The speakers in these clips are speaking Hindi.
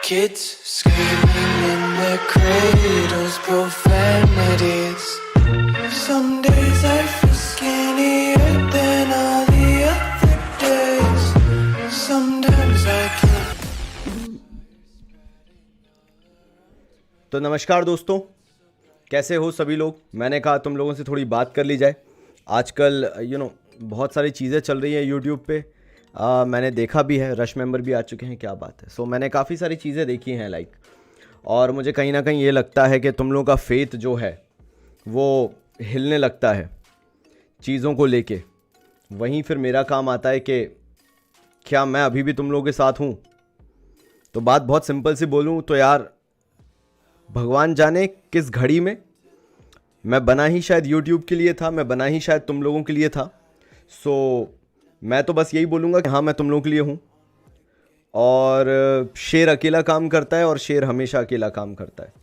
Kids screaming in their cradles, profanities. Some days I feel skinnier than all the other days. Sometimes I can't. तो नमस्कार दोस्तों, कैसे हो सभी लोग। मैंने कहा तुम लोगों से थोड़ी बात कर ली जाए। आजकल बहुत सारी चीज़ें चल रही हैं यूट्यूब पे। मैंने देखा भी है, रश मेंबर भी आ चुके हैं, क्या बात है। मैंने काफ़ी सारी चीज़ें देखी हैं और मुझे कहीं ना कहीं ये लगता है कि तुम लोगों का फेथ जो है वो हिलने लगता है चीज़ों को लेके। वहीं फिर मेरा काम आता है कि क्या मैं अभी भी तुम लोगों के साथ हूँ। तो बात बहुत सिंपल सी बोलूँ तो यार, भगवान जाने किस घड़ी में मैं बना ही शायद यूट्यूब के लिए था, मैं बना ही शायद तुम लोगों के लिए था। मैं तो बस यही बोलूँगा कि हाँ, मैं तुम लोगों के लिए हूँ। और शेर अकेला काम करता है और शेर हमेशा अकेला काम करता है।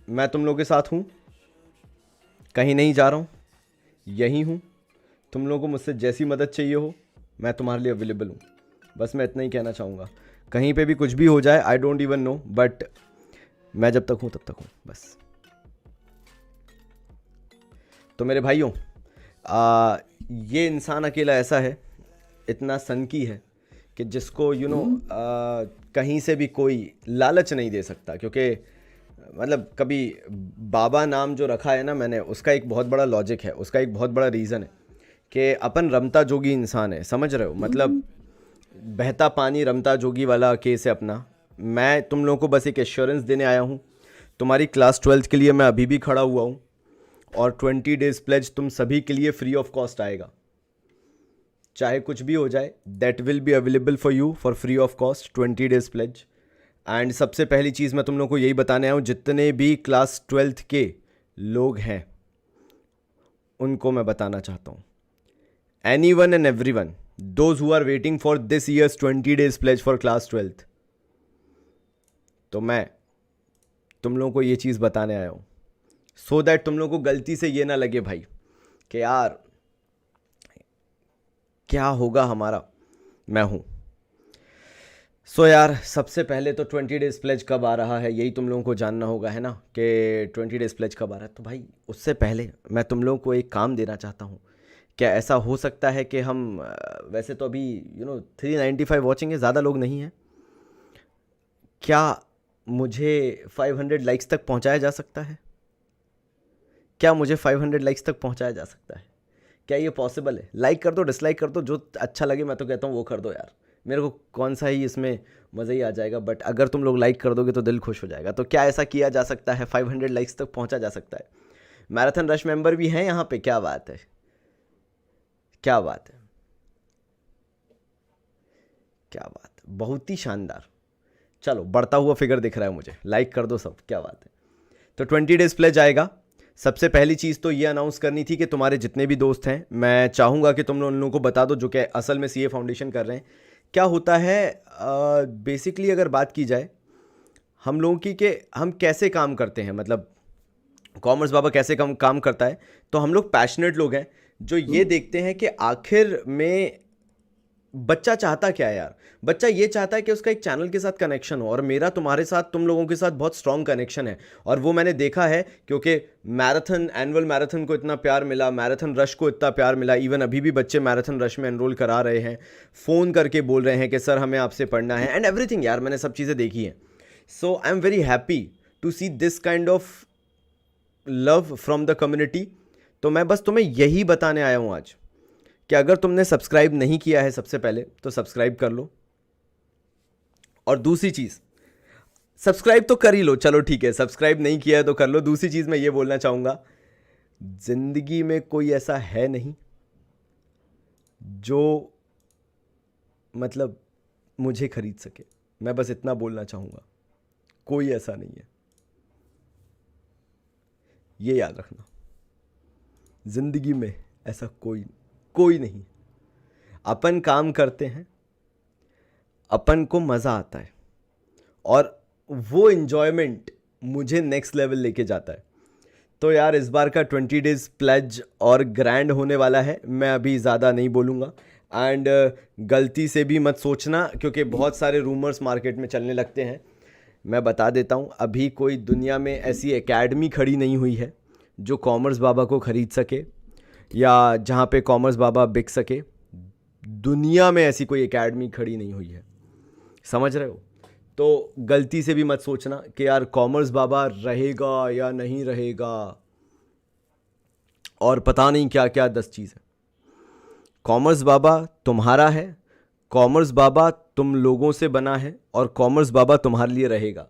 मैं तुम लोगों के साथ हूँ, कहीं नहीं जा रहा हूँ, यहीं हूँ। तुम लोगों को मुझसे जैसी मदद चाहिए हो मैं तुम्हारे लिए अवेलेबल हूँ। बस मैं इतना ही कहना चाहूँगा। कहीं पे भी कुछ भी हो जाए, I don't even know, but मैं जब तक हूँ तब तक हूँ बस। तो मेरे भाइयों, ये इंसान अकेला ऐसा है, इतना सनकी है कि जिसको कहीं से भी कोई लालच नहीं दे सकता। क्योंकि मतलब कभी बाबा नाम जो रखा है ना मैंने, उसका एक बहुत बड़ा लॉजिक है, उसका एक बहुत बड़ा रीज़न है कि अपन रमता जोगी इंसान है, समझ रहे हो। मतलब बहता पानी रमता जोगी वाला केस है अपना। मैं तुम लोगों को बस एक एश्योरेंस देने आया हूँ। तुम्हारी क्लास 12th के लिए मैं अभी भी खड़ा हुआ हूँ और 20 डेज प्लेज तुम सभी के लिए फ्री ऑफ कॉस्ट आएगा। चाहे कुछ भी हो जाए, that will be available for you for free of cost 20 days pledge. And सबसे पहली चीज़ मैं तुम लोगों को यही बताने आया हूँ, जितने भी क्लास 12th के लोग हैं उनको मैं बताना चाहता हूँ, anyone and everyone, those who are waiting for this years 20 days pledge for class 12th, तो मैं तुम लोगों को ये चीज़ बताने आया हूँ सो दैट तुम लोगों को गलती से ये ना लगे भाई कि यार क्या होगा हमारा। मैं हूँ। यार, सबसे पहले तो 20 डेज प्लेज कब आ रहा है यही तुम लोगों को जानना होगा, है ना, कि 20 डेज प्लेज कब आ रहा है। तो भाई उससे पहले मैं तुम लोगों को एक काम देना चाहता हूँ। क्या ऐसा हो सकता है कि हम वैसे तो अभी 395 वॉचिंग है, ज़्यादा लोग नहीं हैं, क्या मुझे 500 लाइक्स तक पहुँचाया जा सकता है? क्या मुझे 500 लाइक्स तक पहुँचाया जा सकता है? क्या ये पॉसिबल है? लाइक कर दो, डिसलाइक कर दो, जो अच्छा लगे मैं तो कहता हूँ वो कर दो यार। मेरे को कौन सा ही इसमें मज़ा ही आ जाएगा, बट अगर तुम लोग लाइक कर दोगे तो दिल खुश हो जाएगा। तो क्या ऐसा किया जा सकता है? 500 लाइक्स तक पहुंचा जा सकता है। मैराथन रश मेंबर भी हैं यहाँ पे, क्या बात है, क्या बात है, क्या बात है, बहुत ही शानदार। चलो, बढ़ता हुआ फिगर दिख रहा है मुझे, लाइक कर दो सब, क्या बात है। तो 20 डेज प्लेज आएगा। सबसे पहली चीज़ तो ये अनाउंस करनी थी कि तुम्हारे जितने भी दोस्त हैं, मैं चाहूँगा कि तुम उन लोगों को बता दो जो कि असल में सीए फाउंडेशन कर रहे हैं। क्या होता है बेसिकली, अगर बात की जाए हम लोगों की कि हम कैसे काम करते हैं, मतलब कॉमर्स बाबा कैसे काम करता है, तो हम लोग पैशनेट लोग हैं जो ये देखते हैं कि आखिर में बच्चा चाहता क्या है यार। बच्चा ये चाहता है कि उसका एक चैनल के साथ कनेक्शन हो, और मेरा तुम्हारे साथ, तुम लोगों के साथ बहुत स्ट्रॉन्ग कनेक्शन है। और वो मैंने देखा है क्योंकि मैराथन, एनुअल मैराथन को इतना प्यार मिला, मैराथन रश को इतना प्यार मिला। इवन अभी भी बच्चे मैराथन रश में एनरोल करा रहे हैं, फ़ोन करके बोल रहे हैं कि सर हमें आपसे पढ़ना है एंड एवरीथिंग। यार मैंने सब चीज़ें देखी हैं। So I am very happy to see this kind of love from the community. तो मैं बस तुम्हें यही बताने आया हूँ आज कि अगर तुमने सब्सक्राइब नहीं किया है सबसे पहले तो सब्सक्राइब कर लो। और दूसरी चीज़, सब्सक्राइब तो कर ही लो, चलो ठीक है, सब्सक्राइब नहीं किया है तो कर लो। दूसरी चीज़ मैं ये बोलना चाहूँगा, ज़िंदगी में कोई ऐसा है नहीं जो मतलब मुझे खरीद सके। मैं बस इतना बोलना चाहूँगा, कोई ऐसा नहीं है, ये याद रखना। ज़िंदगी में ऐसा कोई नहीं। अपन काम करते हैं, अपन को मज़ा आता है, और वो इन्जॉयमेंट मुझे नेक्स्ट लेवल लेके जाता है। तो यार इस बार का 20 डेज प्लेज और ग्रैंड होने वाला है। मैं अभी ज़्यादा नहीं बोलूँगा, एंड गलती से भी मत सोचना, क्योंकि बहुत सारे रूमर्स मार्केट में चलने लगते हैं। मैं बता देता हूँ, अभी कोई दुनिया में ऐसी एकेडमी खड़ी नहीं हुई है जो कॉमर्स बाबा को ख़रीद सके या जहाँ पे कॉमर्स बाबा बिक सके। दुनिया में ऐसी कोई एकेडमी खड़ी नहीं हुई है, समझ रहे हो? तो गलती से भी मत सोचना कि यार कॉमर्स बाबा रहेगा या नहीं रहेगा, और पता नहीं क्या क्या 10 चीज़ है। कॉमर्स बाबा तुम्हारा है, कॉमर्स बाबा तुम लोगों से बना है, और कॉमर्स बाबा तुम्हारे लिए रहेगा।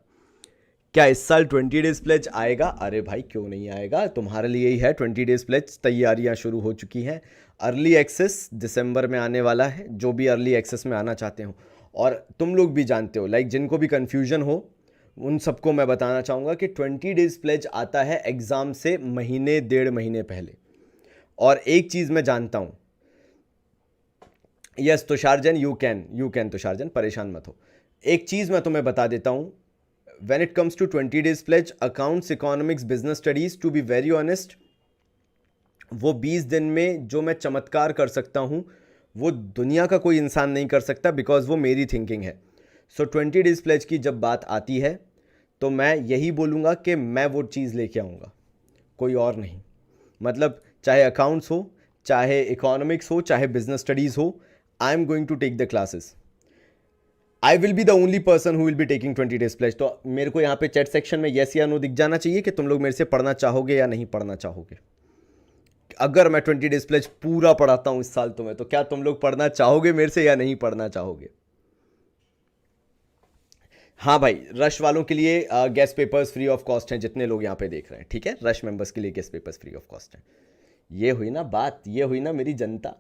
क्या इस साल 20 डेज प्लेज आएगा? अरे भाई क्यों नहीं आएगा, तुम्हारे लिए ही है 20 डेज प्लेज। तैयारियां शुरू हो चुकी हैं। अर्ली एक्सेस दिसंबर में आने वाला है, जो भी अर्ली एक्सेस में आना चाहते हो। और तुम लोग भी जानते हो, लाइक जिनको भी कन्फ्यूजन हो उन सबको मैं बताना चाहूँगा कि 20 डेज प्लेज आता है एग्ज़ाम से महीने 1.5 महीने पहले। और एक चीज़ मैं जानता हूँ, yes Tushar Jain, you can Tushar Jain, परेशान मत हो। एक चीज़ मैं तुम्हें बता देता हूँ, when it comes to 20 days pledge, accounts, economics, business studies, to be very honest, वो 20 दिन में जो मैं चमत्कार कर सकता हूँ वो दुनिया का कोई इंसान नहीं कर सकता, बिकॉज वो मेरी थिंकिंग है। सो 20 डेज प्लेज की जब बात आती है तो मैं यही बोलूँगा कि मैं वो चीज़ लेके आऊँगा, कोई और नहीं। मतलब चाहे अकाउंट्स हो, चाहे इकोनॉमिक्स हो, चाहे बिजनेस स्टडीज़ हो, I am going to take the classes. I will be the only person who will be taking 20 days pledge. तो मेरे को यहाँ पे चैट सेक्शन में येस या नो दिख जाना चाहिए कि तुम लोग मेरे से पढ़ना चाहोगे या नहीं पढ़ना चाहोगे। अगर मैं 20 डेज प्लेज पूरा पढ़ाता हूँ इस साल तुम्हें, तो क्या तुम लोग पढ़ना चाहोगे मेरे से या नहीं पढ़ना चाहोगे? हाँ भाई, रश वालों के लिए guest papers free of cost हैं, जितने लोग यहाँ पे देख रहे हैं, ठीक है? रश मेंबर्स के लिए guest papers free of cost हैं। ये हुई ना बात, ये हुई ना मेरी जनता।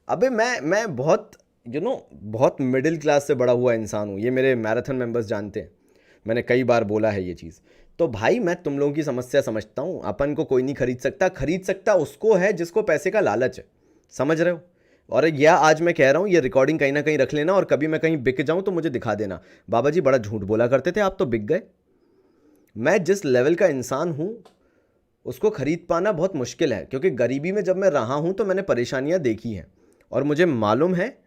अबे मैं बहुत बहुत मिडिल क्लास से बड़ा हुआ इंसान हूँ, ये मेरे मैराथन मेंबर्स जानते हैं, मैंने कई बार बोला है ये चीज़। तो भाई मैं तुम लोगों की समस्या समझता हूँ। अपन को कोई नहीं खरीद सकता उसको है जिसको पैसे का लालच है, समझ रहे हो? और यह आज मैं कह रहा हूँ, ये रिकॉर्डिंग कहीं ना कहीं रख लेना, और कभी मैं कहीं बिक जाऊँ तो मुझे दिखा देना, बाबा जी बड़ा झूठ बोला करते थे, आप तो बिक गए। मैं जिस लेवल का इंसान हूँ उसको खरीद पाना बहुत मुश्किल है, क्योंकि गरीबी में जब मैं रहा हूँ तो मैंने परेशानियाँ देखी हैं, और मुझे मालूम है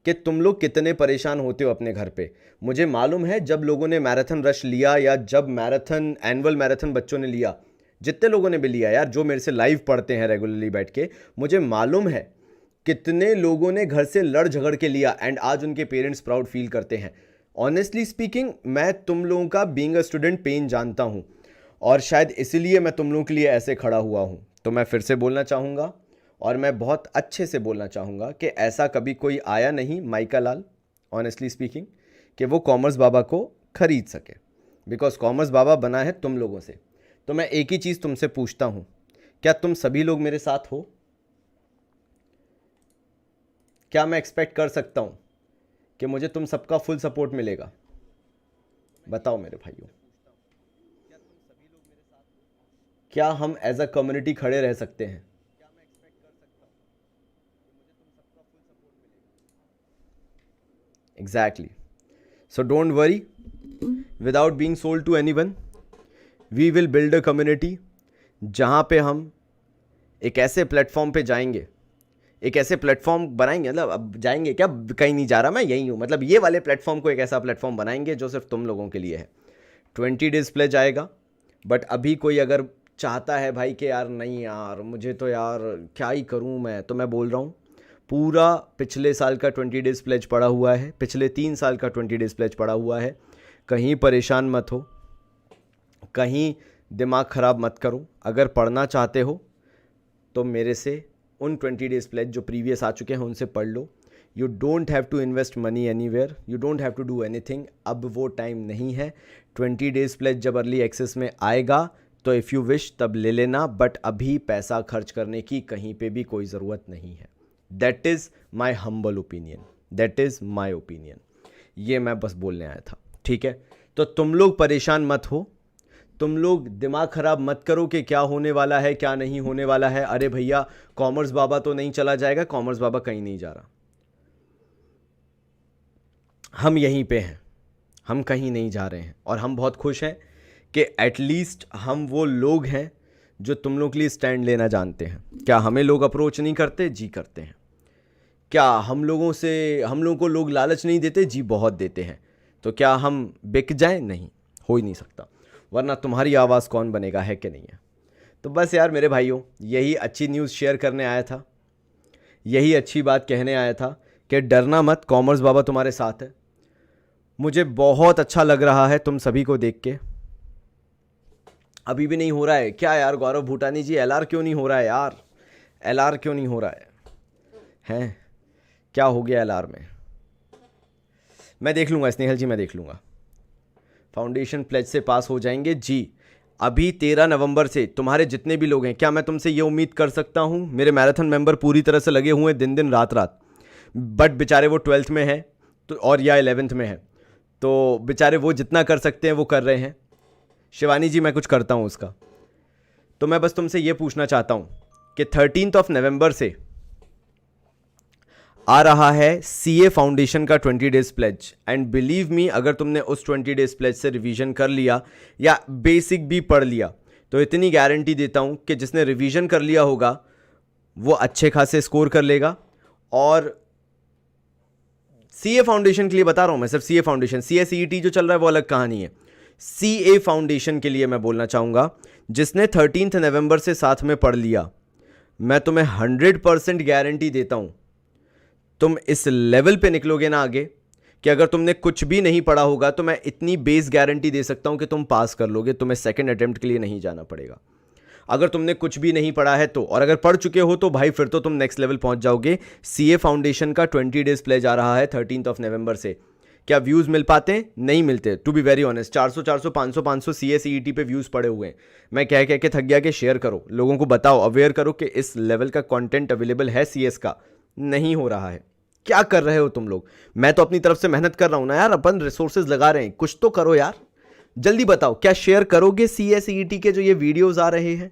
कि तुम लोग कितने परेशान होते हो अपने घर पे। मुझे मालूम है जब लोगों ने मैराथन रश लिया, या जब मैराथन एनुअल मैराथन बच्चों ने लिया, जितने लोगों ने भी लिया यार, जो मेरे से लाइव पढ़ते हैं रेगुलरली बैठ के, मुझे मालूम है कितने लोगों ने घर से लड़ झगड़ के लिया, एंड आज उनके पेरेंट्स प्राउड फील करते हैं। ऑनेस्टली स्पीकिंग, मैं तुम लोगों का बीइंग अ स्टूडेंट पेन जानता हूँ, और शायद इसीलिए मैं तुम लोगों के लिए ऐसे खड़ा हुआ हूँ। तो मैं फिर से बोलना चाहूँगा, और मैं बहुत अच्छे से बोलना चाहूँगा कि ऐसा कभी कोई आया नहीं माइका लाल, ऑनेस्टली स्पीकिंग, कि वो कॉमर्स बाबा को खरीद सके, बिकॉज कॉमर्स बाबा बना है तुम लोगों से। तो मैं एक ही चीज़ तुमसे पूछता हूँ, क्या तुम सभी लोग मेरे साथ हो? क्या मैं एक्सपेक्ट कर सकता हूँ कि मुझे तुम सबका फुल सपोर्ट मिलेगा? बताओ मेरे भाइयों, क्या हम एज अ कम्युनिटी खड़े रह सकते हैं? Exactly. So don't worry. Without being sold to anyone, we will build a community जहाँ पे हम एक ऐसे प्लेटफॉर्म पे जाएंगे, एक ऐसे प्लेटफॉर्म बनाएंगे, मतलब अब जाएंगे क्या, कहीं नहीं जा रहा, मैं यहीं हूँ, मतलब ये वाले प्लेटफॉर्म को एक ऐसा प्लेटफॉर्म बनाएंगे जो सिर्फ तुम लोगों के लिए है। 20 डेज प्लेज आएगा, बट अभी कोई अगर चाहता है भाई कि यार नहीं यार मुझे तो यार क्या ही करूँ मैं, तो मैं बोल रहा हूँ पूरा पिछले साल का 20 डेज प्लेज पड़ा हुआ है, पिछले 3 साल का 20 डेज प्लेज पड़ा हुआ है। कहीं परेशान मत हो, कहीं दिमाग ख़राब मत करो। अगर पढ़ना चाहते हो तो मेरे से उन 20 डेज प्लेज जो प्रीवियस आ चुके हैं उनसे पढ़ लो। You don't have to invest money anywhere, you don't have to do anything. अब वो टाइम नहीं है। 20 डेज प्लेज जब अर्ली एक्सेस में आएगा तो इफ़ यू विश तब ले लेना, बट अभी पैसा खर्च करने की कहीं पे भी कोई ज़रूरत नहीं है। That is my humble opinion, that is my opinion. ये मैं बस बोलने आया था, ठीक है? तो तुम लोग परेशान मत हो, तुम लोग दिमाग ख़राब मत करो कि क्या होने वाला है क्या नहीं होने वाला है। अरे भैया कॉमर्स बाबा तो नहीं चला जाएगा, कॉमर्स बाबा कहीं नहीं जा रहा, हम यहीं पे हैं, हम कहीं नहीं जा रहे हैं। और हम बहुत खुश हैं कि एटलीस्ट हम वो लोग हैं जो तुम लोग के लिए स्टैंड लेना जानते हैं। क्या हमें लोग अप्रोच नहीं करते? जी करते हैं। क्या हम लोगों को लोग लालच नहीं देते? जी बहुत देते हैं। तो क्या हम बिक जाएं? नहीं, हो ही नहीं सकता, वरना तुम्हारी आवाज़ कौन बनेगा, है कि नहीं है? तो बस यार मेरे भाइयों, यही अच्छी न्यूज़ शेयर करने आया था, यही अच्छी बात कहने आया था कि डरना मत, कॉमर्स बाबा तुम्हारे साथ है। मुझे बहुत अच्छा लग रहा है तुम सभी को देख के। अभी भी नहीं हो रहा है क्या यार गौरव भूटानी जी? एलआर क्यों नहीं हो रहा है यार? एलआर क्यों नहीं हो रहा है? हैं, क्या हो गया एलआर में? मैं देख लूँगा स्नेहल जी, मैं देख लूँगा। फाउंडेशन प्लेज से पास हो जाएंगे जी। अभी 13 नवंबर से तुम्हारे जितने भी लोग हैं, क्या मैं तुमसे ये उम्मीद कर सकता हूँ? मेरे मैराथन मेंबर पूरी तरह से लगे हुए हैं दिन दिन रात रात, बट बेचारे वो 12th में हैं तो, और या 11th में है, तो बेचारे वो जितना कर सकते हैं वो कर रहे हैं। शिवानी जी मैं कुछ करता हूँ उसका। तो मैं बस तुमसे ये पूछना चाहता हूँ कि 13 नवंबर से आ रहा है सीए फाउंडेशन का 20 days pledge, and believe me, अगर तुमने उस 20 डेज प्लेज से रिवीजन कर लिया या बेसिक भी पढ़ लिया तो इतनी गारंटी देता हूं कि जिसने रिवीजन कर लिया होगा वो अच्छे खासे स्कोर कर लेगा। और सीए फाउंडेशन के लिए बता रहा हूं मैं, सिर्फ सीए फाउंडेशन, सीए सीईटी जो चल रहा है वो अलग कहानी है। सीए फाउंडेशन के लिए मैं बोलना चाहूंगा, जिसने 13 नवंबर से साथ में पढ़ लिया, मैं तुम्हें 100% गारंटी देता हूं तुम इस लेवल पे निकलोगे ना आगे, कि अगर तुमने कुछ भी नहीं पढ़ा होगा तो मैं इतनी बेस गारंटी दे सकता हूं कि तुम पास कर लोगे, तुम्हें सेकंड अटेम्प्ट के लिए नहीं जाना पड़ेगा। अगर तुमने कुछ भी नहीं पढ़ा है तो, और अगर पढ़ चुके हो तो भाई फिर तो तुम नेक्स्ट लेवल पहुंच जाओगे। सीए फाउंडेशन का 20 डेज प्लेज आ रहा है 13 नवंबर से। क्या व्यूज़ मिल पाते हैं? नहीं मिलते, to be very honest. 400 400 500 500 CA CET पे व्यूज़ पड़े हुए हैं। मैं कह के थक गया कि शेयर करो, लोगों को बताओ, अवेयर करो कि इस लेवल का कंटेंट अवेलेबल है सीएस का। नहीं हो रहा है। क्या कर रहे हो तुम लोग? मैं तो अपनी तरफ से मेहनत कर रहा हूं ना यार, अपन रिसोर्सेज लगा रहे हैं, कुछ तो करो यार। जल्दी बताओ, क्या शेयर करोगे सीएसईटी के जो ये वीडियोस आ रहे हैं?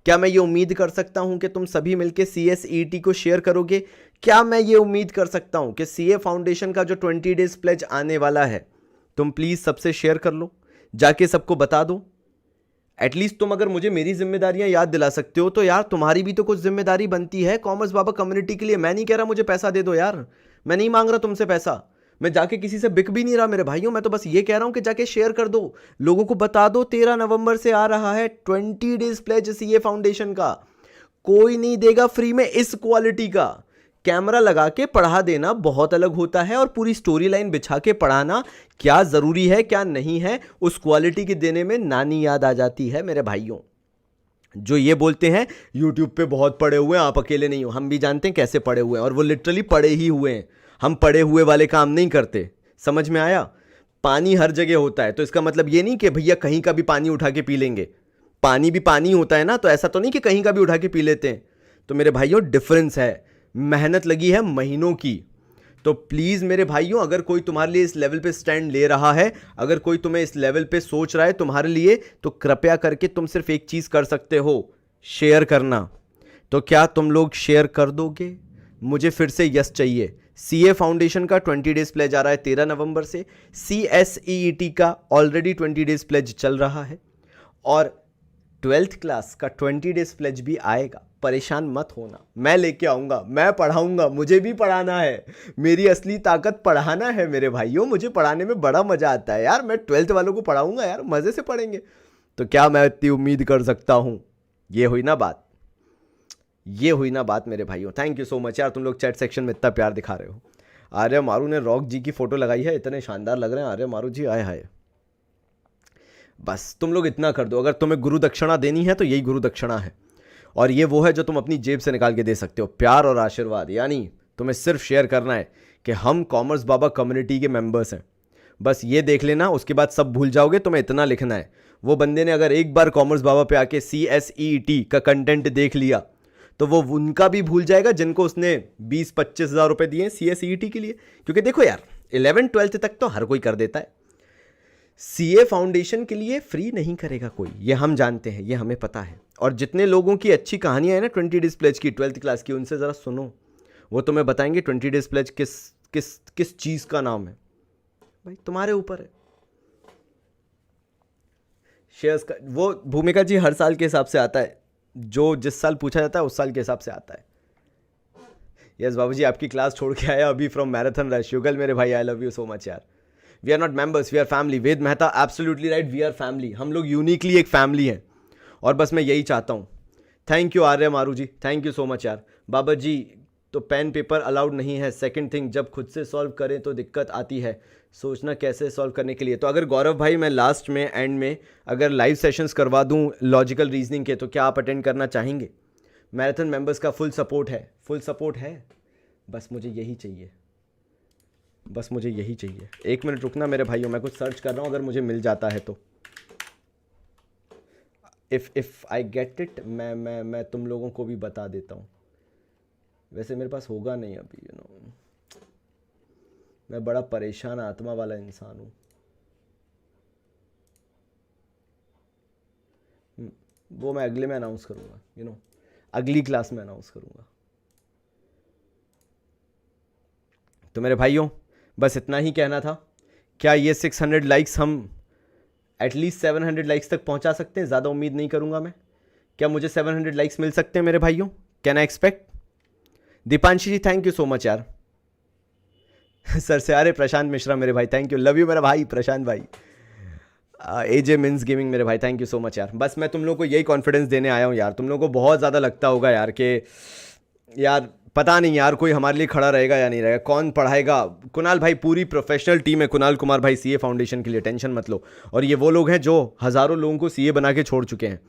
क्या मैं ये उम्मीद कर सकता हूं कि तुम सभी मिलकर सीएसईटी को शेयर करोगे? क्या मैं ये उम्मीद कर सकता हूं कि सीए फाउंडेशन का जो 20 डेज प्लेज आने वाला है, तुम प्लीज सबसे शेयर कर लो, जाके सबको बता दो। एटलीस्ट तुम अगर मुझे मेरी जिम्मेदारियां याद दिला सकते हो तो यार तुम्हारी भी तो कुछ जिम्मेदारी बनती है कॉमर्स बाबा कम्युनिटी के लिए। मैं नहीं कह रहा मुझे पैसा दे दो यार, मैं नहीं मांग रहा तुमसे पैसा, मैं जाके किसी से बिक भी नहीं रहा मेरे भाइयों। मैं तो बस ये कह रहा हूं कि जाके शेयर कर दो, लोगों को बता दो 13 नवंबर से आ रहा है 20 डेज प्लेज सीए फाउंडेशन का। कोई नहीं देगा फ्री में इस क्वालिटी का। कैमरा लगा के पढ़ा देना बहुत अलग होता है, और पूरी स्टोरी लाइन बिछा के पढ़ाना क्या जरूरी है क्या नहीं है, उस क्वालिटी के देने में नानी याद आ जाती है मेरे भाइयों। जो ये बोलते हैं यूट्यूब पे बहुत पढ़े हुए हैं, आप अकेले नहीं हो, हम भी जानते हैं कैसे पढ़े हुए हैं, और वो लिटरली पढ़े ही हुए हैं। हम पढ़े हुए वाले काम नहीं करते, समझ में आया? पानी हर जगह होता है, तो इसका मतलब ये नहीं कि भैया कहीं का भी पानी उठा के पी लेंगे। पानी भी पानी होता है ना, तो ऐसा तो नहीं कि कहीं का भी उठा के पी लेते हैं। तो मेरे भाइयों डिफरेंस है, मेहनत लगी है महीनों की। तो प्लीज़ मेरे भाइयों, अगर कोई तुम्हारे लिए इस लेवल पे स्टैंड ले रहा है, अगर कोई तुम्हें इस लेवल पे सोच रहा है तुम्हारे लिए, तो कृपया करके तुम सिर्फ एक चीज़ कर सकते हो, शेयर करना। तो क्या तुम लोग शेयर कर दोगे? मुझे फिर से यस चाहिए। सीए फाउंडेशन का 20 डेज प्लेज आ रहा है 13 नवंबर से। सीएसईईटी का ऑलरेडी 20 डेज प्लेज चल रहा है, और 12th क्लास का 20 डेज प्लेज भी आएगा। परेशान मत होना, मैं लेके आऊँगा, मैं पढ़ाऊँगा, मुझे भी पढ़ाना है। मेरी असली ताकत पढ़ाना है मेरे भाइयों, मुझे पढ़ाने में बड़ा मज़ा आता है यार। मैं 12th वालों को पढ़ाऊँगा यार, मज़े से पढ़ेंगे। तो क्या मैं इतनी उम्मीद कर सकता हूँ? ये हुई ना बात, ये हुई ना बात मेरे भाइयों। थैंक यू सो मच यार, तुम लोग चैट सेक्शन में इतना प्यार दिखा रहे हो। आर्य मारू ने रॉक जी की फ़ोटो लगाई है, इतने शानदार लग रहे हैं आर्य मारू जी, आए हाय। बस तुम लोग इतना कर दो, अगर तुम्हें गुरु दक्षिणा देनी है तो यही गुरु दक्षिणा है, और ये वो है जो तुम अपनी जेब से निकाल के दे सकते हो, प्यार और आशीर्वाद। यानी तुम्हें सिर्फ शेयर करना है कि हम कॉमर्स बाबा कम्युनिटी के मेंबर्स हैं, बस ये देख लेना, उसके बाद सब भूल जाओगे। तुम्हें इतना लिखना है, वो बंदे ने अगर एक बार कॉमर्स बाबा पे आके सीएसईटी का कंटेंट देख लिया तो वो उनका भी भूल जाएगा जिनको उसने 20-25 हज़ार रुपये दिए सीएसईटी के लिए। क्योंकि देखो यार, 11th-12th तक तो हर कोई कर देता है, सीए फाउंडेशन के लिए फ्री नहीं करेगा कोई, ये हम जानते हैं, ये हमें पता है। और जितने लोगों की अच्छी कहानियां हैं ना 20 डेज प्लेज की 12th क्लास की, उनसे ज़रा सुनो, वो तुम्हें बताएंगे 20 डेज प्लेज किस किस किस चीज़ का नाम है। भाई तुम्हारे ऊपर है। शेयर्स का वो भूमिका जी हर साल के हिसाब से आता है, जो जिस साल पूछा जाता है उस साल के हिसाब से आता है। यस बाबू जी, आपकी क्लास छोड़ के आया अभी फ्रॉम मैराथन रश। युगल मेरे भाई, I love you so much यार। We are not members, we are family. Ved Mehta, absolutely right, we are family. हम लोग यूनिकली एक फैमिली हैं और बस मैं यही चाहता हूँ। थैंक यू आर्य मारू जी, थैंक यू सो मच यार। बाबा जी तो पेन पेपर अलाउड नहीं है। सेकंड थिंग, जब खुद से सॉल्व करें तो दिक्कत आती है, सोचना कैसे सॉल्व करने के लिए। तो अगर गौरव भाई मैं लास्ट में एंड में अगर लाइव सेशंस करवा दूं लॉजिकल रीजनिंग के, तो क्या आप अटेंड करना चाहेंगे? मैराथन मेंबर्स का फुल सपोर्ट है, फुल सपोर्ट है। बस मुझे यही चाहिए, बस मुझे यही चाहिए। एक मिनट रुकना मेरे भाइयों, मैं कुछ सर्च कर रहा हूँ, अगर मुझे मिल जाता है तो। इफ़ आई गेट इट, मैं तुम लोगों को भी बता देता हूँ। वैसे मेरे पास होगा नहीं अभी, यू नो, मैं बड़ा परेशान आत्मा वाला इंसान हूँ। वो मैं अगले में अनाउंस करूँगा, यू नो, अगली क्लास में अनाउंस करूँगा। तो मेरे भाइयों बस इतना ही कहना था। क्या ये 600 लाइक्स हम एटलीस्ट 700 लाइक्स तक पहुंचा सकते हैं? ज़्यादा उम्मीद नहीं करूंगा मैं। क्या मुझे 700 लाइक्स मिल सकते हैं मेरे भाइयों? Can I expect? Deepanshi ji thank you so much यार। सर से अरे प्रशांत मिश्रा मेरे भाई, थैंक यू, लव यू मेरा भाई प्रशांत भाई। एजे मिन्स गेमिंग मेरे भाई, थैंक यू सो मच यार। बस मैं तुम लोगों को यही कॉन्फिडेंस देने आया हूँ यार। तुम लोगों को बहुत ज़्यादा लगता होगा यार कि यार पता नहीं यार कोई हमारे लिए खड़ा रहेगा या नहीं रहेगा, कौन पढ़ाएगा। कुणाल भाई पूरी प्रोफेशनल टीम है, कुणाल कुमार भाई सीए फाउंडेशन के लिए, टेंशन मत लो। और ये वो लोग हैं जो हज़ारों लोगों को सीए बना के छोड़ चुके हैं।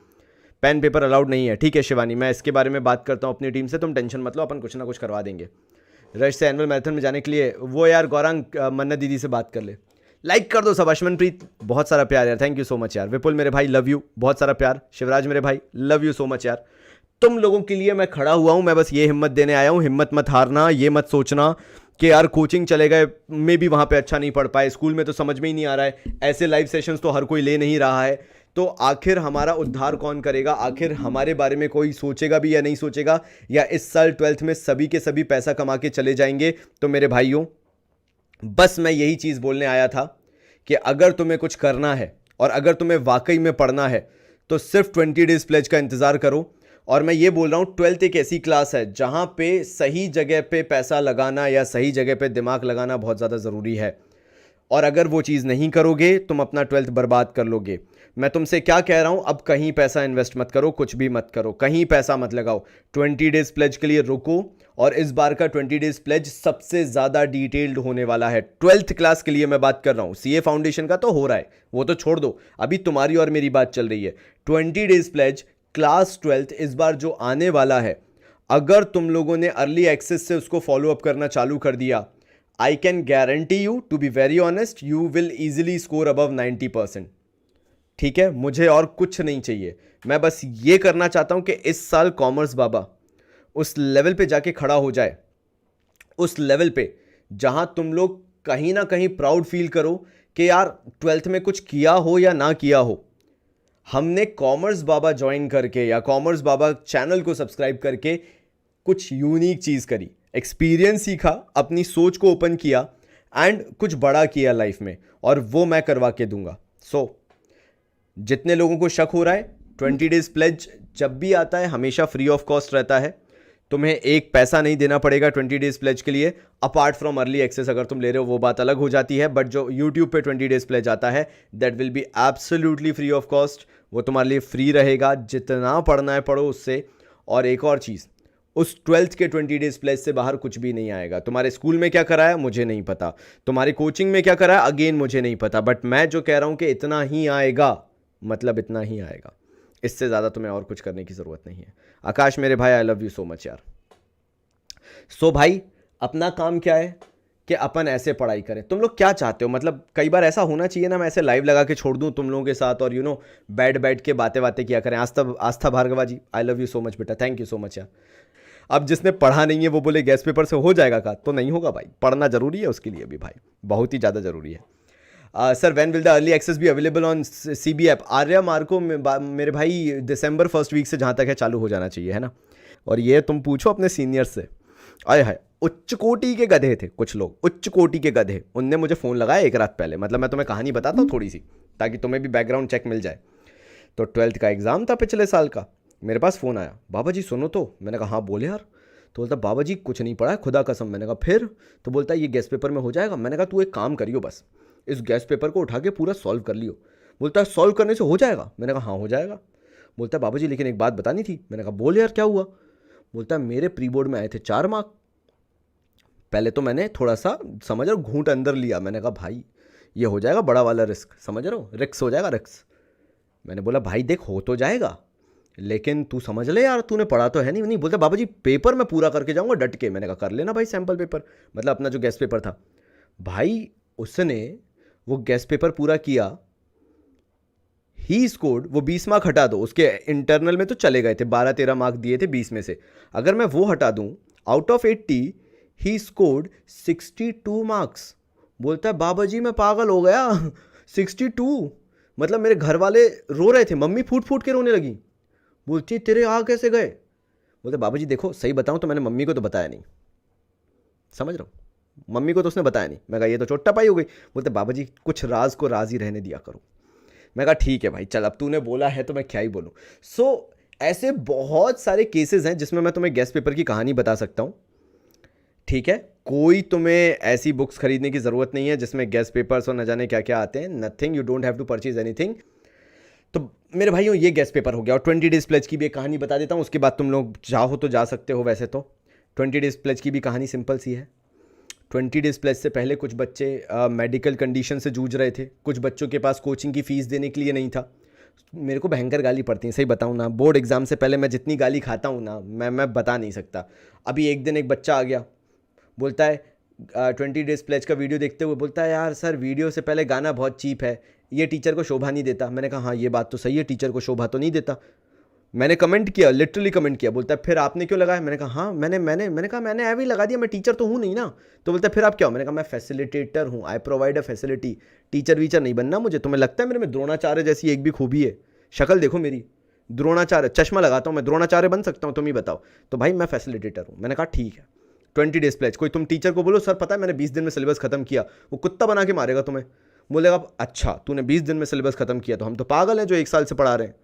पेन पेपर अलाउड नहीं है, ठीक है शिवानी, मैं इसके बारे में बात करता हूँ अपनी टीम से, तुम टेंशन मत लो, अपन कुछ ना कुछ करवा देंगे। रश से एनुअल मैराथन में जाने के लिए वो यार गौरांग मन्नत दीदी से बात कर ले। लाइक कर दो सब। अश्वनप्रीत बहुत सारा प्यार यार, थैंक यू सो मच यार। विपुल मेरे भाई लव यू, बहुत सारा प्यार। शिवराज मेरे भाई लव यू सो मच यार। तुम लोगों के लिए मैं खड़ा हुआ हूं, मैं बस ये हिम्मत देने आया हूं। हिम्मत मत हारना, ये मत सोचना कि यार कोचिंग चले गए मे भी वहाँ पे अच्छा नहीं पढ़ पाए, स्कूल में तो समझ में ही नहीं आ रहा है, ऐसे लाइव सेशंस तो हर कोई ले नहीं रहा है, तो आखिर हमारा उद्धार कौन करेगा? आखिर हमारे बारे में कोई सोचेगा भी या नहीं सोचेगा? या इस साल 12th में सभी के सभी पैसा कमा के चले जाएंगे? तो मेरे भाइयों बस मैं यही चीज़ बोलने आया था कि अगर तुम्हें कुछ करना है और अगर तुम्हें वाकई में पढ़ना है तो सिर्फ 20 डेज प्लेज का इंतज़ार करो। और मैं ये बोल रहा हूँ 12th एक ऐसी क्लास है जहाँ पे सही जगह पे पैसा लगाना या सही जगह पे दिमाग लगाना बहुत ज़्यादा ज़रूरी है। और अगर वो चीज़ नहीं करोगे तुम अपना 12th बर्बाद कर लोगे। मैं तुमसे क्या कह रहा हूँ, अब कहीं पैसा इन्वेस्ट मत करो, कुछ भी मत करो, कहीं पैसा मत लगाओ। 20 डेज प्लेज के लिए रुको। और इस बार का 20 डेज प्लेज सबसे ज़्यादा डिटेल्ड होने वाला है। 12th क्लास के लिए मैं बात कर रहा हूँ, सीए फाउंडेशन का तो हो रहा है, वो तो छोड़ दो, अभी तुम्हारी और मेरी बात चल रही है। 20 डेज प्लेज क्लास 12th इस बार जो आने वाला है, अगर तुम लोगों ने अर्ली एक्सेस से उसको फॉलो अप करना चालू कर दिया, I can guarantee you, to be very honest, you will easily score above 90%। ठीक है, मुझे और कुछ नहीं चाहिए, मैं बस ये करना चाहता हूं कि इस साल कॉमर्स बाबा उस लेवल पे जाके खड़ा हो जाए, उस लेवल पे जहां तुम लोग कहीं ना कहीं प्राउड फील करो कि यार 12th में कुछ किया हो या ना किया हो, हमने कॉमर्स बाबा ज्वाइन करके या कॉमर्स बाबा चैनल को सब्सक्राइब करके कुछ यूनिक चीज़ करी, एक्सपीरियंस सीखा, अपनी सोच को ओपन किया एंड कुछ बड़ा किया लाइफ में, और वो मैं करवा के दूंगा। सो जितने लोगों को शक हो रहा है, 20 डेज प्लेज जब भी आता है हमेशा फ्री ऑफ कॉस्ट रहता है, तुम्हें एक पैसा नहीं देना पड़ेगा 20 डेज प्लेज के लिए, अपार्ट फ्रॉम अर्ली एक्सेस अगर तुम ले रहे हो वो बात अलग हो जाती है, बट जो यूट्यूब पे 20 डेज प्लेज आता है that will be absolutely free of cost, वो तुम्हारे लिए फ्री रहेगा, जितना पढ़ना है पढ़ो उससे। और एक और चीज़, उस 12th के 20 डेज प्लेज से बाहर कुछ भी नहीं आएगा। तुम्हारे स्कूल में क्या कराया मुझे नहीं पता, तुम्हारी कोचिंग में क्या कराया अगेन मुझे नहीं पता, बट मैं जो कह रहा हूँ कि इतना ही आएगा, मतलब इतना ही आएगा, इससे ज़्यादा तुम्हें और कुछ करने की ज़रूरत नहीं है। आकाश मेरे भाई I love you so much यार। सो भाई अपना काम क्या है कि अपन ऐसे पढ़ाई करें। तुम लोग क्या चाहते हो, मतलब कई बार ऐसा होना चाहिए ना, मैं ऐसे लाइव लगा के छोड़ दूं तुम लोगों के साथ और बैठ के बातें किया करें। Aastha Bhargava ji I love you so much बेटा, थैंक यू सो मच यार। अब जिसने पढ़ा नहीं है वो बोले गैस पेपर से हो जाएगा का, तो नहीं होगा भाई, पढ़ना जरूरी है उसके लिए भी भाई, बहुत ही ज़्यादा ज़रूरी है। Sir when will the early access be available on CB app? Arya Marco मेरे भाई दिसंबर फर्स्ट वीक से जहाँ तक है चालू हो जाना चाहिए, है ना। और ये तुम पूछो अपने सीनियर्स से, आए हाय उच्च कोटि के गधे थे कुछ लोग, उच्च कोटि के गधे, उनने मुझे फ़ोन लगाया एक रात पहले, मतलब मैं तुम्हें कहानी बताता हूँ थोड़ी सी ताकि तुम्हें भी बैकग्राउंड चेक मिल जाए। तो 12th का एग्ज़ाम था पिछले साल का, मेरे पास फ़ोन आया, बाबा जी सुनो तो, मैंने कहा हाँ बोले यार। तो बोलता बाबा जी कुछ नहीं पढ़ा है खुदा कसम। मैंने कहा फिर? तो बोलता है ये गेस्ट पेपर में हो जाएगा। मैंने कहा तू एक काम करियो, बस इस गेस्ट पेपर को उठा के पूरा सॉल्व कर लियो। बोलता है सॉल्व करने से हो जाएगा? मैंने कहा हाँ हो जाएगा। बोलता है बाबा जी लेकिन एक बात बतानी थी। मैंने कहा बोल यार क्या हुआ? बोलता है मेरे प्री बोर्ड में आए थे 4 मार्क। पहले तो मैंने थोड़ा सा समझ रहा हूँ घूंट अंदर लिया। मैंने कहा भाई ये हो जाएगा बड़ा वाला रिस्क, समझ रहा हूँ, रिक्स हो जाएगा रिक्स। मैंने बोला भाई देख हो तो जाएगा लेकिन तू समझ ले यार, तूने पढ़ा तो है नहीं। नहीं बोलता बाबा जी पेपर मैं पूरा करके जाऊंगा डट के। मैंने कहा कर लेना भाई सैम्पल पेपर, मतलब अपना जो गेस्ट पेपर था। भाई उसने वो गेस्ट पेपर पूरा किया, ही स्कोर्ड, वो 20 मार्क हटा दो, उसके इंटरनल में तो चले गए थे, 12-13 मार्क दिए थे 20 में से, अगर मैं वो हटा दूं out of 80 he scored 62 marks. बोलता है बाबा जी मैं पागल हो गया 62, मतलब मेरे घर वाले रो रहे थे, मम्मी फूट फूट के रोने लगी। बोलती तेरे आ कैसे गए? बोलते बाबा जी देखो सही बताऊं तो मैंने मम्मी को तो बताया नहीं, समझ रहा हूँ, मम्मी को तो उसने बताया नहीं। मैं कहा ये तो चोट्टा पाई हो गई। बोलते बाबा जी कुछ राज को राज ही रहने दिया करो। मैं कहा ठीक है भाई चल अब तूने बोला है तो मैं क्या ही बोलूँ। सो ऐसे बहुत सारे केसेस हैं जिसमें मैं तुम्हें गेस्ट पेपर की कहानी बता सकता हूँ, ठीक है। कोई तुम्हें ऐसी बुक्स खरीदने की ज़रूरत नहीं है जिसमें गेस्ट पेपर्स और न जाने क्या क्या आते हैं, nothing, you don't have to purchase anything. तो मेरे भाइयों ये गेस्ट पेपर हो गया, और 20 डेज प्लेज की भी एक कहानी बता देता हूँ, उसके बाद तुम लोग चाहो तो जा सकते हो। वैसे तो 20 डेज प्लेज की भी कहानी सिंपल सी है। 20 डेज प्लेज से पहले कुछ बच्चे मेडिकल कंडीशन से जूझ रहे थे, कुछ बच्चों के पास कोचिंग की फ़ीस देने के लिए नहीं था। मेरे को भयंकर गाली पड़ती है, सही बताऊँ ना, बोर्ड एग्ज़ाम से पहले मैं जितनी गाली खाता हूँ ना मैं बता नहीं सकता। अभी एक दिन एक बच्चा आ गया, बोलता है 20 डेज प्लेज का वीडियो देखते हुए बोलता है यार सर वीडियो से पहले गाना बहुत चीप है, ये टीचर को शोभा नहीं देता। मैंने कहा हाँ ये बात तो सही है, टीचर को शोभा तो नहीं देता। मैंने कमेंट किया, लिटरली कमेंट किया। बोलता है फिर आपने क्यों लगाया? मैंने कहा हाँ मैंने कहा मैंने ऐसे ही लगा दिया, मैं टीचर तो हूँ नहीं ना। तो बोलता है फिर आप क्या हो? मैंने कहा मैं फैसिलिटेटर हूँ, I provide a facility, teacher वीचर नहीं बनना मुझे। तुम्हें लगता है मेरे में द्रोणाचार्य जैसी एक भी खूबी है? शक्ल देखो मेरी, द्रोणाचार्य, चश्मा लगाता हूँ मैं, द्रोणाचार्य बन सकता हूँ? तुम ही बताओ। तो भाई मैं फैसिलिटेटर हूँ। मैंने कहा ठीक है 20 डेज प्लेज। कोई तुम टीचर को बोलो सर पता है मैंने 20 दिन में सिलेबस खत्म किया, वो कुत्ता बना के मारेगा तुम्हें। बोलेगा अच्छा तूने 20 दिन में सिलेबस खत्म किया तो हम तो पागल हैं जो 1 साल से पढ़ा रहे हैं।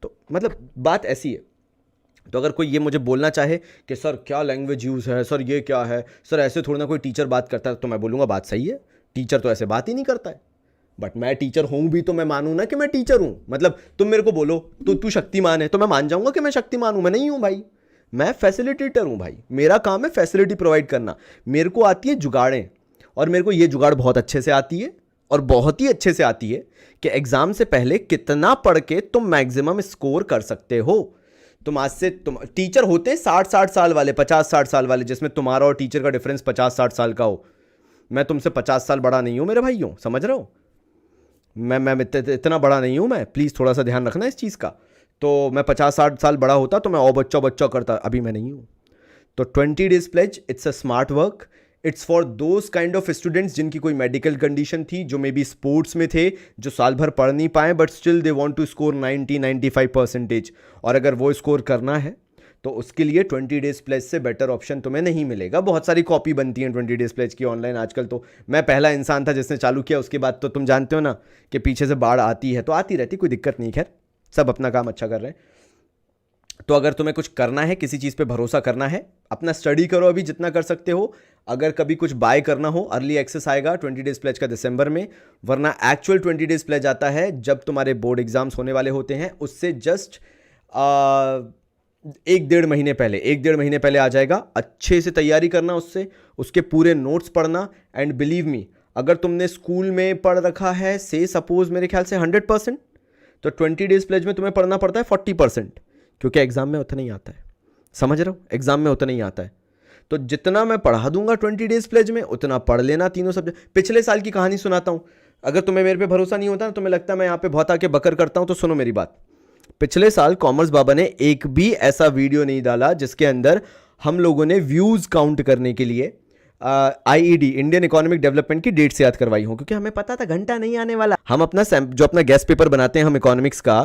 तो मतलब बात ऐसी है। तो अगर कोई ये मुझे बोलना चाहे कि सर क्या लैंग्वेज यूज़ है, सर ये क्या है, सर ऐसे थोड़ा ना कोई टीचर बात करता है, तो मैं बोलूँगा बात सही है, टीचर तो ऐसे बात ही नहीं करता है। बट मैं टीचर हूँ भी तो मैं मानूँ ना कि मैं टीचर हूँ। मतलब तुम मेरे को बोलो तो तू शक्तिमान है तो मैं मान जाऊँगा कि मैं शक्तिमान हूँ? मैं नहीं हूँ भाई, मैं फैसिलिटेटर हूँ भाई। मेरा काम है फैसिलिटी प्रोवाइड करना। मेरे को आती है जुगाड़ें, और मेरे को ये जुगाड़ बहुत अच्छे से आती है, और बहुत ही अच्छे से आती है कि एग्जाम से पहले कितना पढ़ के तुम मैक्सिमम स्कोर कर सकते हो। तुम आज से तुम टीचर होते हैं 60-60 साल वाले, 50-60 साल वाले, जिसमें तुम्हारा और टीचर का डिफरेंस 50-60 साल का हो। मैं तुमसे 50 साल बड़ा नहीं हूँ मेरे भाइयों, समझ रहे हो? मैं इतना बड़ा नहीं हूँ मैं, प्लीज़ थोड़ा सा ध्यान रखना इस चीज़ का। तो मैं 50-60 साल बड़ा होता तो मैं और बच्चा करता, अभी मैं नहीं हूँ। तो 20 days pledge it's a smart work, it's for those kind of students जिनकी कोई मेडिकल कंडीशन थी, जो मे बी स्पोर्ट्स में थे, जो साल भर पढ़ नहीं पाए but still they want to score 90-95%। और अगर वो स्कोर करना है तो उसके लिए 20 डेज प्लेज से बेटर ऑप्शन तुम्हें नहीं मिलेगा। बहुत सारी कॉपी बनती हैं 20 डेज प्लेज की ऑनलाइन आजकल। तो मैं पहला इंसान था जिसने चालू किया, उसके बाद तो तुम जानते हो ना कि पीछे से बाढ़ आती है, तो आती रहती, कोई दिक्कत नहीं। खैर सब अपना काम अच्छा कर रहे हैं। तो अगर तुम्हें कुछ करना है, किसी चीज़ पे भरोसा करना है, अपना स्टडी करो अभी जितना कर सकते हो। अगर कभी कुछ बाय करना हो, अर्ली एक्सेस आएगा 20 डेज प्लेज का दिसंबर में, वरना एक्चुअल 20 डेज प्लेज आता है जब तुम्हारे बोर्ड एग्जाम्स होने वाले होते हैं, उससे जस्ट 1-1.5 महीने पहले, 1-1.5 महीने पहले आ जाएगा। अच्छे से तैयारी करना उससे, उसके पूरे नोट्स पढ़ना। एंड बिलीव मी, अगर तुमने स्कूल में पढ़ रखा है से सपोज मेरे ख्याल से 100%, तो 20 डेज प्लेज में तुम्हें पढ़ना पड़ता है 40%, क्योंकि एग्जाम में उतना नहीं आता है। समझ रहे हो? एग्जाम में उतना नहीं आता है। तो जितना मैं पढ़ा दूंगा 20 डेज प्लेज में उतना पढ़ लेना तीनों सब्जेक्ट। पिछले साल की कहानी सुनाता हूं, अगर तुम्हें मेरे पे भरोसा नहीं होता ना, तुम्हें लगता है मैं यहाँ पे बहुत आके बकर करता हूं, तो सुनो मेरी बात। पिछले साल कॉमर्स बाबा ने एक भी ऐसा वीडियो नहीं डाला जिसके अंदर हम लोगों ने व्यूज काउंट करने के लिए IED, इंडियन इकोनॉमिक डेवलपमेंट की डेट से याद करवाई हो, क्योंकि हमें पता था घंटा नहीं आने वाला। हम अपना जो अपना गेस्ट पेपर बनाते हैं हम इकोनॉमिक्स का,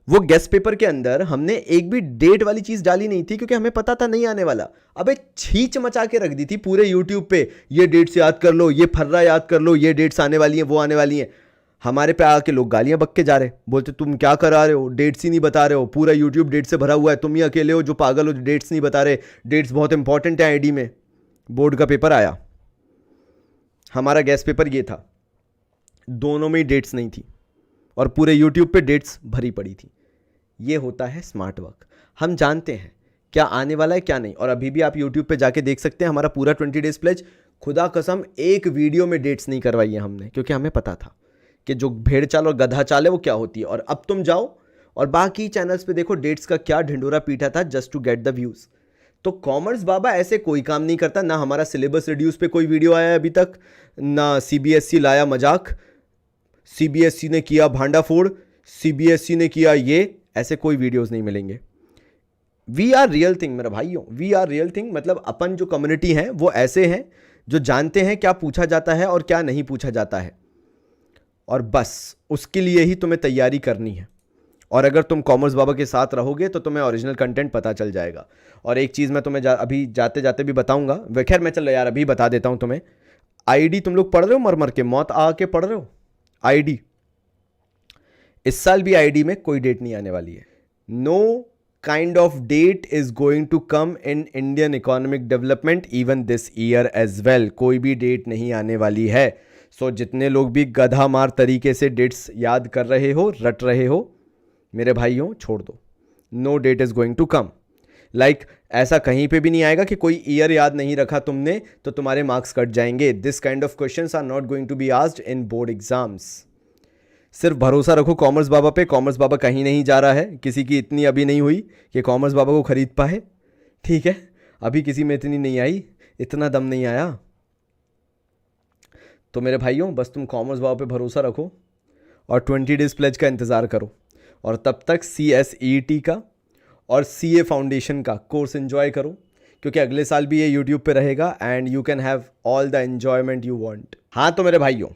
वो गेस्ट पेपर के अंदर हमने एक भी डेट वाली चीज डाली नहीं थी, क्योंकि हमें पता था नहीं आने वाला। अबे छींच मचा के रख दी थी पूरे यूट्यूब पे, ये डेट्स याद कर लो, ये फर्रा याद कर लो, ये डेट्स आने वाली हैं, वो आने वाली हैं। हमारे पे आके लोग गालियां बक के जा रहे, बोलते तुम क्या करा रहे हो, डेट्स ही नहीं बता रहे हो, पूरा यूट्यूब डेट से भरा हुआ है, तुम ही अकेले हो जो पागल हो, जो डेट्स नहीं बता रहे, डेट्स बहुत इंपॉर्टेंट है आईडी में। बोर्ड का पेपर आया, हमारा गैस पेपर ये था, दोनों में ही डेट्स नहीं थी और पूरे यूट्यूब पे डेट्स भरी पड़ी थी। ये होता है स्मार्ट वर्क। हम जानते हैं क्या आने वाला है क्या नहीं, और अभी भी आप यूट्यूब पे जाके देख सकते हैं हमारा पूरा 20 डेज प्लेज, खुदा कसम एक वीडियो में डेट्स नहीं करवाई है हमने, क्योंकि हमें पता था कि जो भेड़ चाल और गधा चाल है वो क्या होती है। और अब तुम जाओ और बाकी चैनल्स पे देखो डेट्स का क्या ढिंडोरा पीटा था just to get the views. तो कॉमर्स बाबा ऐसे कोई काम नहीं करता, ना हमारा सिलेबस रिड्यूस पे कोई वीडियो आया अभी तक, ना सीबीएसई लाया मजाक, सीबीएसई ने किया भांडा फोड़, सीबीएसई ने किया ये, ऐसे कोई वीडियोस नहीं मिलेंगे। वी आर रियल थिंग मेरे भाइयों, वी आर रियल थिंग। मतलब अपन जो कम्युनिटी है वो ऐसे हैं जो जानते हैं क्या पूछा जाता है और क्या नहीं पूछा जाता है, और बस उसके लिए ही तुम्हें तैयारी करनी है। और अगर तुम कॉमर्स बाबा के साथ रहोगे तो तुम्हें ओरिजिनल कंटेंट पता चल जाएगा। और एक चीज़ मैं तुम्हें अभी जाते जाते भी बताऊंगा, वे खैर मैं चलो यार अभी बता देता हूं तुम्हें। आईडी तुम लोग पढ़ रहे हो, मर मर के मौत आके पढ़ रहे हो आईडी, इस साल भी आईडी में कोई डेट नहीं आने वाली है। नो काइंड ऑफ डेट is going to come in Indian economic development even this year as well. कोई भी डेट नहीं आने वाली है। सो जितने लोग भी गधा मार तरीके से डेट्स याद कर रहे हो, रट रहे हो, मेरे भाइयों छोड़ दो। नो डेट is going to come. Like ऐसा कहीं पे भी नहीं आएगा कि कोई ईयर याद नहीं रखा तुमने तो तुम्हारे मार्क्स कट जाएंगे। This kind of questions are not going to be asked in board exams. सिर्फ भरोसा रखो कॉमर्स बाबा पे। कॉमर्स बाबा कहीं नहीं जा रहा है, किसी की इतनी अभी नहीं हुई कि कॉमर्स बाबा को खरीद पाए, ठीक है, अभी किसी में इतनी नहीं आई, इतना दम नहीं आया। तो मेरे भाइयों बस तुम कॉमर्स बाबा पे भरोसा रखो और 20 डेज प्लेज का इंतज़ार करो, और तब तक CSET का और CA फाउंडेशन का कोर्स एंजॉय करो, क्योंकि अगले साल भी ये यूट्यूब पे रहेगा and you can have all the enjoyment you want. हाँ तो मेरे भाइयों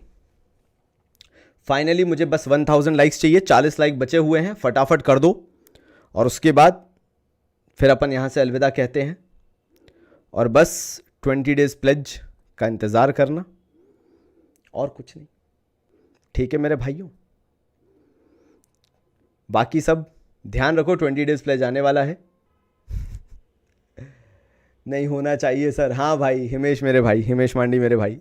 फाइनली मुझे बस 1000 लाइक्स चाहिए, 40 लाइक बचे हुए हैं, फटाफट कर दो, और उसके बाद फिर अपन यहाँ से अलविदा कहते हैं, और बस 20 डेज प्लेज का इंतज़ार करना और कुछ नहीं, ठीक है मेरे भाइयों। बाकी सब ध्यान रखो, 20 डेज प्लेज आने वाला है। नहीं होना चाहिए सर। हाँ भाई हिमेश मेरे भाई, हिमेश मांडी मेरे भाई,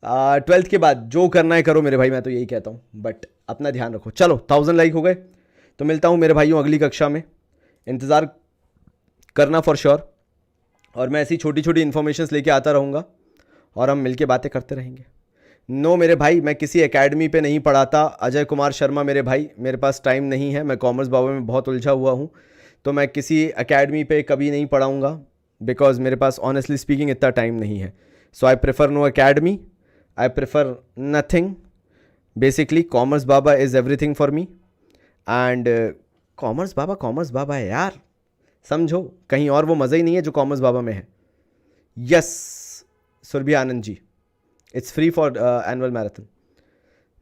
12th के बाद जो करना है करो मेरे भाई, मैं तो यही कहता हूँ, बट अपना ध्यान रखो। चलो 1000 लाइक हो गए तो मिलता हूँ मेरे भाइयों अगली कक्षा में, इंतज़ार करना फॉर श्योर, और मैं ऐसी छोटी छोटी इन्फॉर्मेशंस लेके आता रहूँगा और हम मिलके बातें करते रहेंगे। नो मेरे भाई मैं किसी एकेडमी पे नहीं पढ़ाता, अजय कुमार शर्मा मेरे भाई, मेरे पास टाइम नहीं है, मैं कॉमर्स बाबा में बहुत उलझा हुआ हूँ, तो मैं किसी एकेडमी पे कभी नहीं पढ़ाऊँगा, बिकॉज मेरे पास ऑनेस्टली स्पीकिंग इतना टाइम नहीं है। So I prefer no academy, I prefer nothing. Basically, Commerce Baba is everything for me. And Commerce Baba है यार, समझो कहीं और वो मज़ा ही नहीं है जो Commerce Baba में है। Yes Surabhi Anand ji, it's free for annual marathon.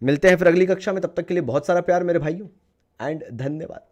मिलते हैं फिर अगली कक्षा में, तब तक के लिए बहुत सारा प्यार मेरे भाइयों एंड धन्यवाद।